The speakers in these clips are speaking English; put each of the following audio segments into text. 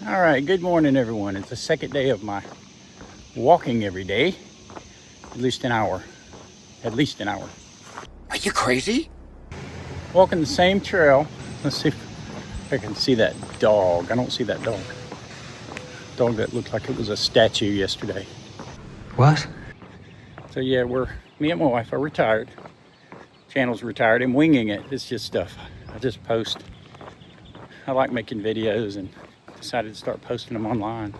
All right, good morning, everyone. It's the second day of my walking every day, at least an hour. At least an hour. Are you crazy? Walking the same trail. Let's see if I can see that dog. I don't see that dog. Dog that looked like it was a statue yesterday. What? So yeah, me and my wife are retired. Channel's retired. I'm winging it. It's just stuff I just post. I like making videos and decided to start posting them online.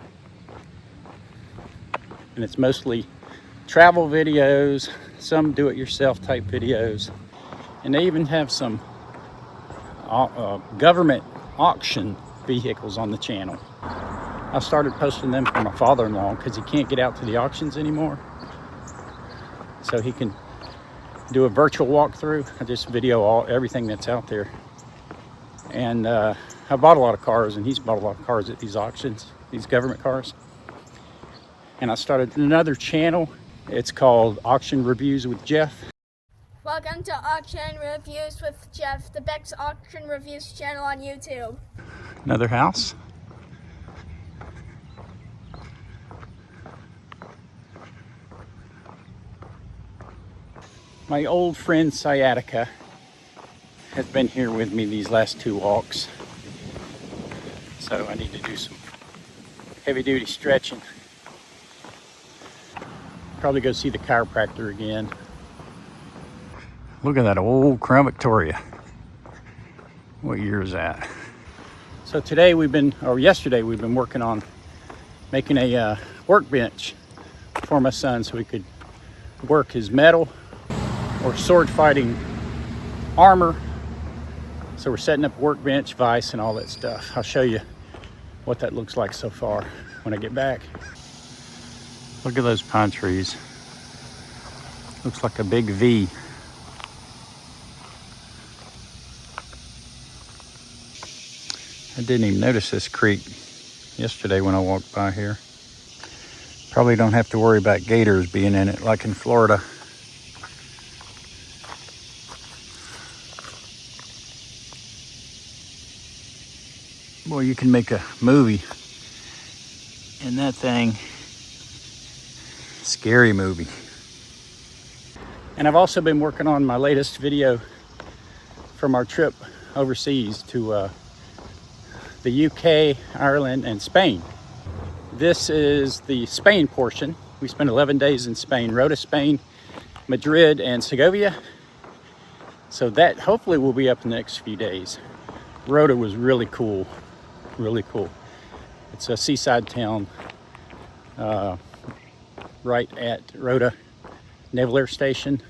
And it's mostly travel videos, some do-it-yourself type videos, and they even have some government auction vehicles on the channel. I started posting them for my father-in-law because he can't get out to the auctions anymore, so he can do a virtual walkthrough. I just video everything that's out there. And I bought a lot of cars, and he's bought a lot of cars at these auctions, these government cars. And I started another channel. It's called Auction Reviews with Jeff. Welcome to Auction Reviews with Jeff, the Beck's Auction Reviews channel on YouTube. Another house. My old friend Sciatica has been here with me these last two walks. So I need to do some heavy duty stretching. Probably go see the chiropractor again. Look at that old Crown Victoria. What year is that? So yesterday we've been working on making a workbench for my son so he could work his metal or sword fighting armor. So we're setting up a workbench, vise, and all that stuff. I'll show you what that looks like so far when I get back. Look at those pine trees. Looks like a big V. I didn't even notice this creek yesterday when I walked by here. Probably don't have to worry about gators being in it like in Florida. Boy, you can make a movie in that thing. Scary movie. And I've also been working on my latest video from our trip overseas to the UK, Ireland, and Spain. This is the Spain portion. We spent 11 days in Spain, Rota, Spain, Madrid, and Segovia. So that hopefully will be up in the next few days. Rota was really cool, really cool. It's a seaside town right at Rota Naval Air Station.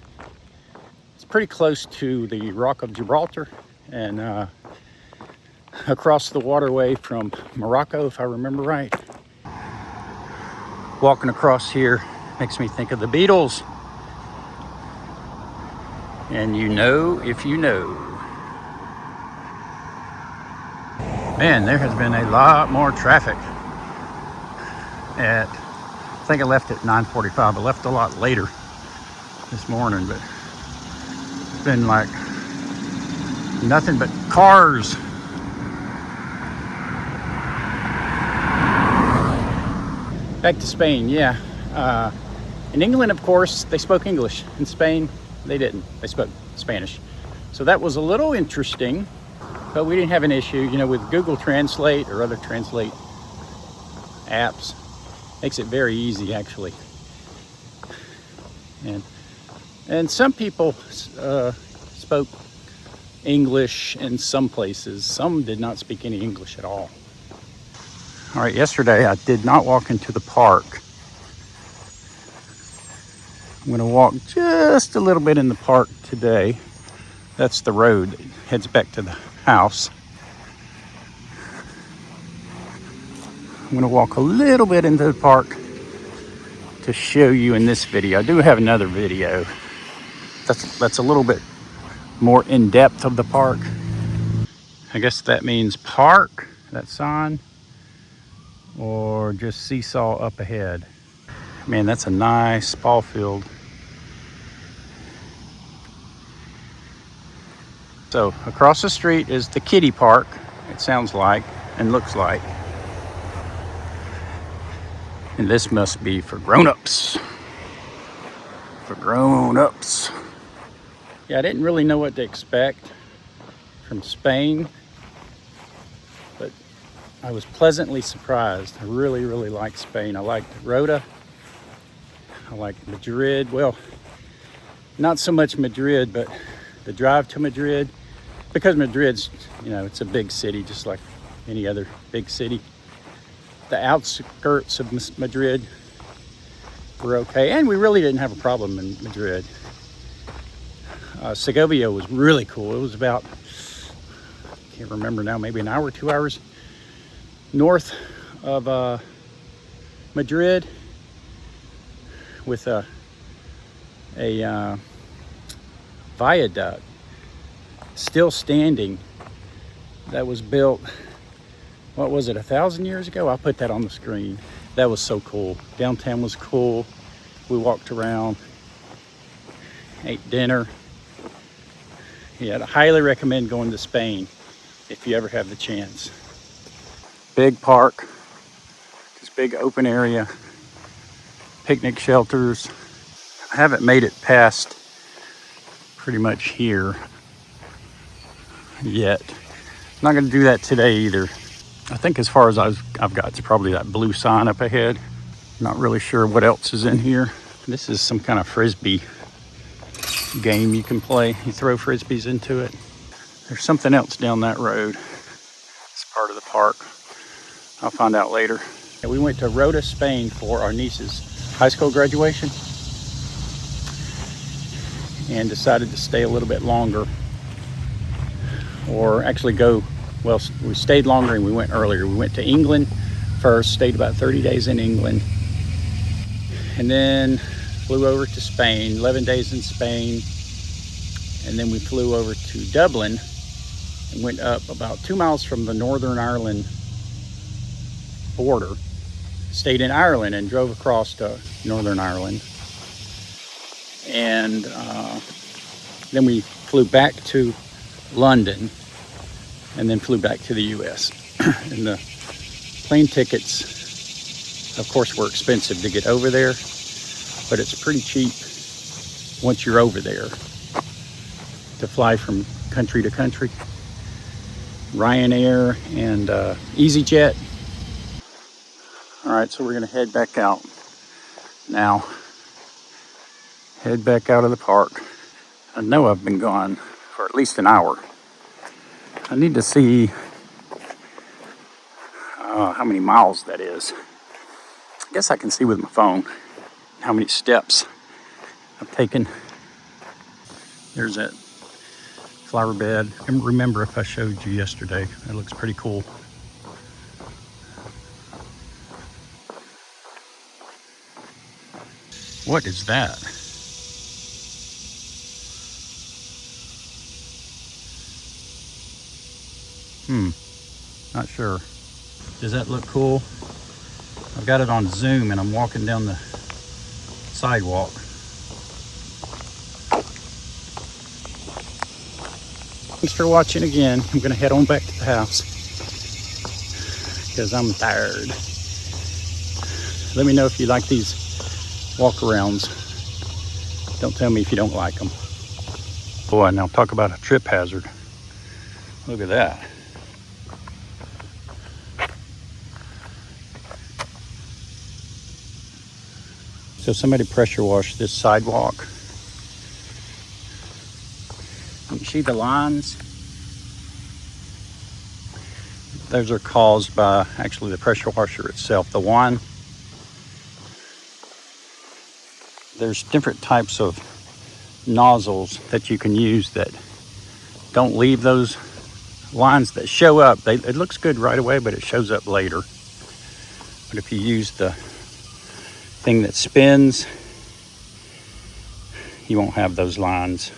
It's pretty close to the Rock of Gibraltar and across the waterway from Morocco, if I remember right. Walking across here makes me think of the Beatles. And you know if you know. Man, there has been a lot more traffic I think I left at 9:45. I left a lot later this morning, but it's been like nothing but cars. Back to Spain, yeah. In England, of course, they spoke English. In Spain, they didn't. They spoke Spanish. So that was a little interesting, but we didn't have an issue, with Google Translate or other translate apps. Makes it very easy, actually. And some people spoke English in some places. Some did not speak any English at all. All right, yesterday I did not walk into the park. I'm going to walk just a little bit in the park today. That's the road that heads back to the house. I'm going to walk a little bit into the park to show you in this video. I do have another video that's a little bit more in depth of the park. I guess that means park, that sign, or just seesaw up ahead. Man, that's a nice ball field. So across the street is the kiddie park, it sounds like and looks like. And this must be for grown-ups. For grown-ups. Yeah, I didn't really know what to expect from Spain, but I was pleasantly surprised. I really, really liked Spain. I liked Rota. I liked Madrid. Well, not so much Madrid, but the drive to Madrid. Because Madrid's, it's a big city, just like any other big city. The outskirts of Madrid were okay, and we really didn't have a problem in Madrid. Segovia was really cool. It was about, I can't remember now, maybe an hour, 2 hours north of Madrid, with a viaduct still standing that was built, what was it, 1,000 years ago? I'll put that on the screen. That was so cool. Downtown was cool. We walked around, ate dinner. Yeah, I highly recommend going to Spain if you ever have the chance. Big park, this big open area, picnic shelters. I haven't made it past pretty much here yet. I'm not going to do that today either. I think as far as I've got, it's probably that blue sign up ahead. Not really sure what else is in here. This is some kind of frisbee game you can play. You throw frisbees into it. There's something else down that road. It's part of the park. I'll find out later. We went to Rota, Spain for our niece's high school graduation and decided to stay a little bit longer, or actually we stayed longer and we went earlier. We went to England first, stayed about 30 days in England, and then flew over to Spain, 11 days in Spain, and then we flew over to Dublin and went up about 2 miles from the Northern Ireland border, stayed in Ireland and drove across to Northern Ireland, and then we flew back to London and then flew back to the US. And the plane tickets, of course, were expensive to get over there, but it's pretty cheap once you're over there to fly from country to country. Ryanair and EasyJet. All right, so we're gonna head back out now. Head back out of the park. I know I've been gone for at least an hour. I need to see how many miles that is. I guess I can see with my phone how many steps I've taken. There's that flower bed. I don't remember if I showed you yesterday. It looks pretty cool. What is that? Not sure. Does that look cool? I've got it on Zoom and I'm walking down the sidewalk. Thanks for watching again. I'm gonna head on back to the house because I'm tired. Let me know if you like these walk-arounds. Don't tell me if you don't like them. Boy, now talk about a trip hazard. Look at that. So somebody pressure washed this sidewalk. You can see the lines. Those are caused by actually the pressure washer itself, the one. There's different types of nozzles that you can use that don't leave those lines that show up. It looks good right away, but it shows up later. But if you use the thing that spins, you won't have those lines.